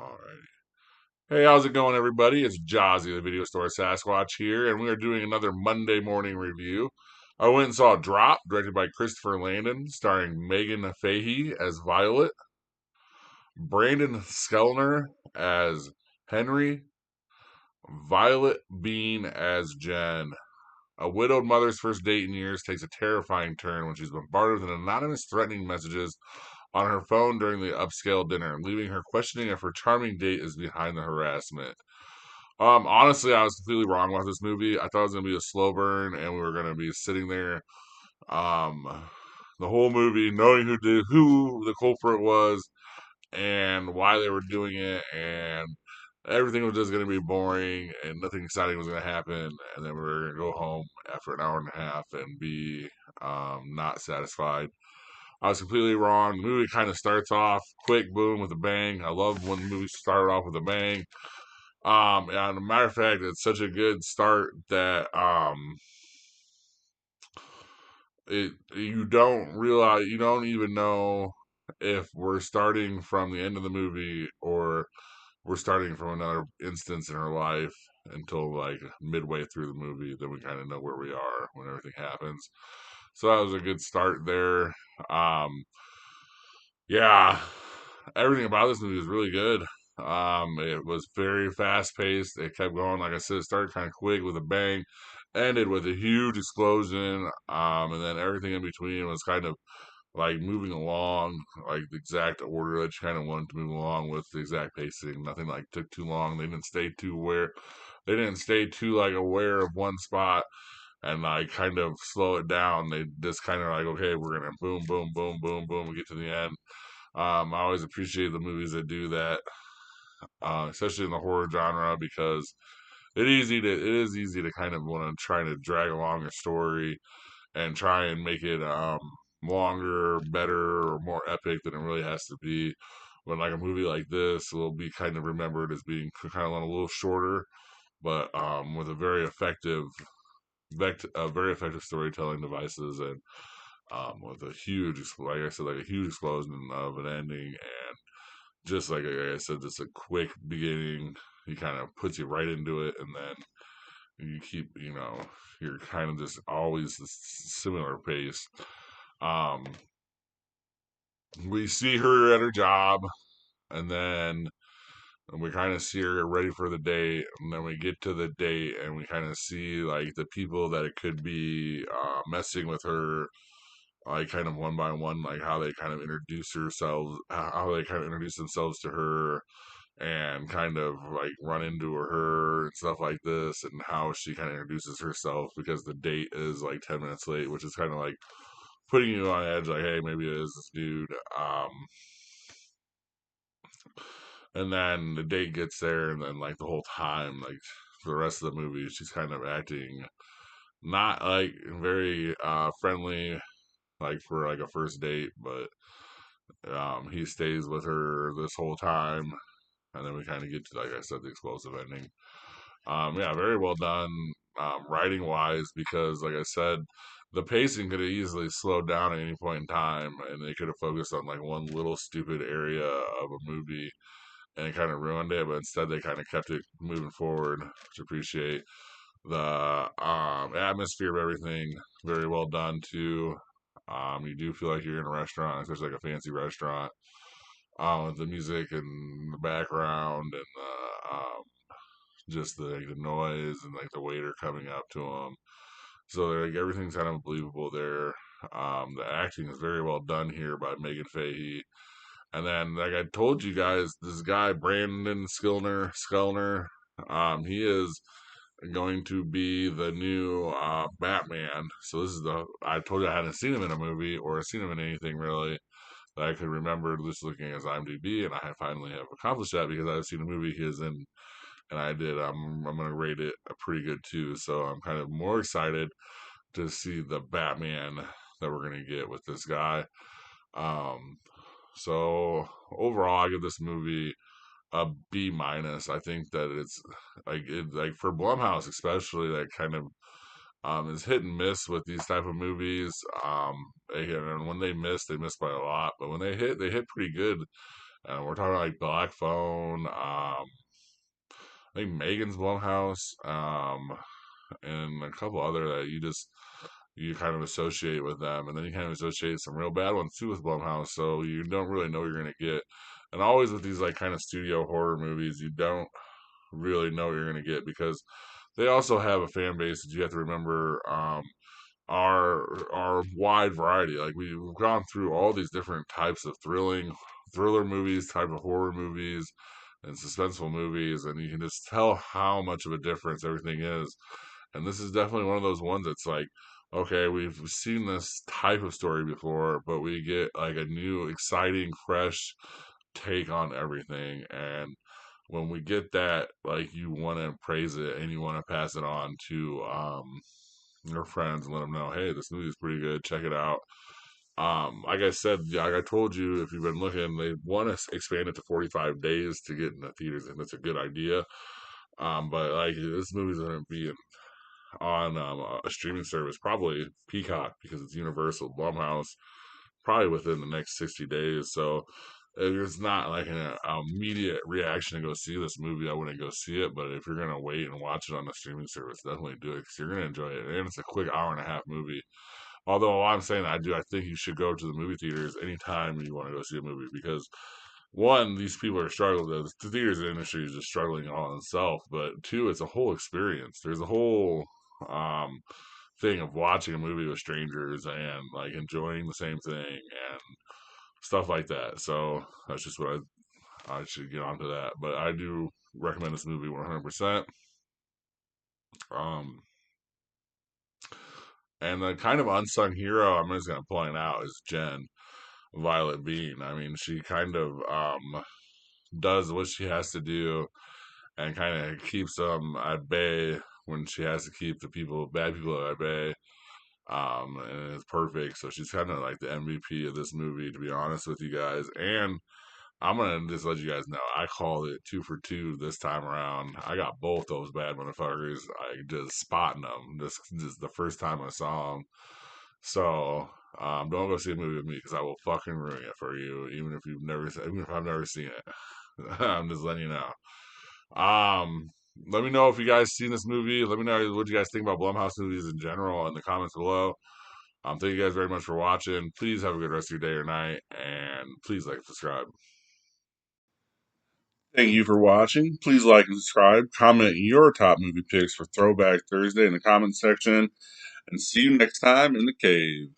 Alright. Hey, how's it going, everybody? It's Jozzy, the video store Sasquatch here, and we are doing another Monday morning review. I went and saw Drop, directed by Christopher Landon, starring Megan Fahey as Violet, Brandon Skellner as Henry, Violet Bean as Jen. A widowed mother's first date in years takes a terrifying turn when she's bombarded with anonymous threatening messages on her phone during the upscale dinner, leaving her questioning if her charming date is behind the harassment. Honestly, I was completely wrong about this movie. I thought it was gonna be a slow burn, and we were gonna be sitting there, um, the whole movie, knowing who the culprit was, and why they were doing it, and everything was just gonna be boring, and nothing exciting was gonna happen, and then we were gonna go home after an hour and a half and be not satisfied. I was completely wrong. The movie kind of starts off quick, boom, with a bang. I love when movies start off with a bang. And as a matter of fact, it's such a good start that it you don't realize you don't even know if we're starting from the end of the movie or we're starting from another instance in her life until like midway through the movie. Then we kind of know where we are when everything happens. So that was a good start there. Um, yeah, everything about this movie is really good. It was very fast paced. It kept going. Like I said, it started kind of quick with a bang, ended with a huge explosion. And then everything in between was kind of like moving along, like the exact order that you kind of wanted to move along with the exact pacing. Nothing like took too long. They didn't stay too aware. They didn't stay too like aware of one spot and like kind of slow it down. They just kind of like, okay, we're gonna boom, boom, boom, boom, boom, we get to the end. I always appreciate the movies that do that, especially in the horror genre, because it is easy to kind of want to try to drag along a story and try and make it longer, better, or more epic than it really has to be. When like a movie like this will be kind of remembered as being kind of a little shorter, but with a very effective storytelling devices and with a huge, like I said, like a huge explosion of an ending, and just like I said, just a quick beginning. He kind of puts you right into it, and then you keep, you're kind of just always a similar pace. Um, we see her at her job, and then we kind of see her ready for the date, and then we get to the date, and we kind of see like the people that it could be messing with her, like kind of one by one, like how they kind of how they kind of introduce themselves to her, and kind of like run into her and stuff like this, and how she kind of introduces herself because the date is like 10 minutes late, which is kind of like putting you on edge, like, hey, maybe it is this dude. And then the date gets there, and then like the whole time, like for the rest of the movie, she's kind of acting not like very friendly, like for like a first date, but he stays with her this whole time, and then we kind of get to, like I said, the explosive ending. Yeah, very well done, writing wise, because like I said, the pacing could have easily slowed down at any point in time, and they could have focused on like one little stupid area of a movie, and it kind of ruined it. But instead, they kind of kept it moving forward, which I appreciate. The atmosphere of everything, very well done too. You do feel like you're in a restaurant, especially like a fancy restaurant, with the music and the background and just like the noise and like the waiter coming up to them. So like everything's kind of believable there. The acting is very well done here by Megan Fahey. And then, like I told you guys, this guy Brandon Skellner, he is going to be the new Batman. So this is the I told you I hadn't seen him in a movie or seen him in anything really that I could remember just looking at his IMDb, and I finally have accomplished that because I've seen a movie he is in, and I did. I'm gonna rate it a pretty good too. So I'm kind of more excited to see the Batman that we're gonna get with this guy. Um, so overall, I give this movie a B minus. I think that it's like for Blumhouse especially, that kind of is hit and miss with these type of movies. And when they miss by a lot, but when they hit pretty good. And we're talking like Black Phone, I think Megan's Blumhouse, and a couple other that you kind of associate with them, and then you kind of associate some real bad ones too with Blumhouse, so you don't really know what you're gonna get. And always with these like kind of studio horror movies, you don't really know what you're gonna get because they also have a fan base that you have to remember. Our wide variety. Like we've gone through all these different types of thriller movies, type of horror movies, and suspenseful movies, and you can just tell how much of a difference everything is. And this is definitely one of those ones that's like, okay, we've seen this type of story before, but we get like a new, exciting, fresh take on everything. And when we get that, like you want to praise it and you want to pass it on to your friends and let them know, hey, this movie's pretty good. Check it out. Like I said, yeah, like I told you, if you've been looking, they want to expand it to 45 days to get in the theaters, and that's a good idea. But like this movie's gonna be on a streaming service, probably Peacock because it's Universal Blumhouse, probably within the next 60 days. So if it's not like an immediate reaction to go see this movie, I wouldn't go see it. But if you're gonna wait and watch it on the streaming service, definitely do it because you're gonna enjoy it. And it's a quick hour and a half movie. Although while I'm saying that, I think you should go to the movie theaters anytime you want to go see a movie because one, these people are struggling. The theaters industry is just struggling all in itself. But two, it's a whole experience. There's a whole um, thing of watching a movie with strangers and like enjoying the same thing and stuff like that. So that's just what I should get onto that. But I do recommend this movie 100%. Um, and the kind of unsung hero I'm just gonna point out is Jen Violet Bean. I mean, she kind of does what she has to do and kind of keeps them at bay when she has to keep the bad people at bay. And it's perfect. So she's kind of like the MVP of this movie, to be honest with you guys. And I'm gonna just let you guys know, I called it 2 for 2 this time around. I got both those bad motherfuckers. I just spotting them. This the first time I saw them. So don't go see a movie with me because I will fucking ruin it for you, even if I've never seen it. I'm just letting you know. Let me know if you guys seen this movie. Let me know what you guys think about Blumhouse movies in general in the comments below. Thank you guys very much for watching. Please have a good rest of your day or night, and please like and subscribe. Thank you for watching. Please like and subscribe. Comment your top movie picks for Throwback Thursday in the comments section, and see you next time in the cave.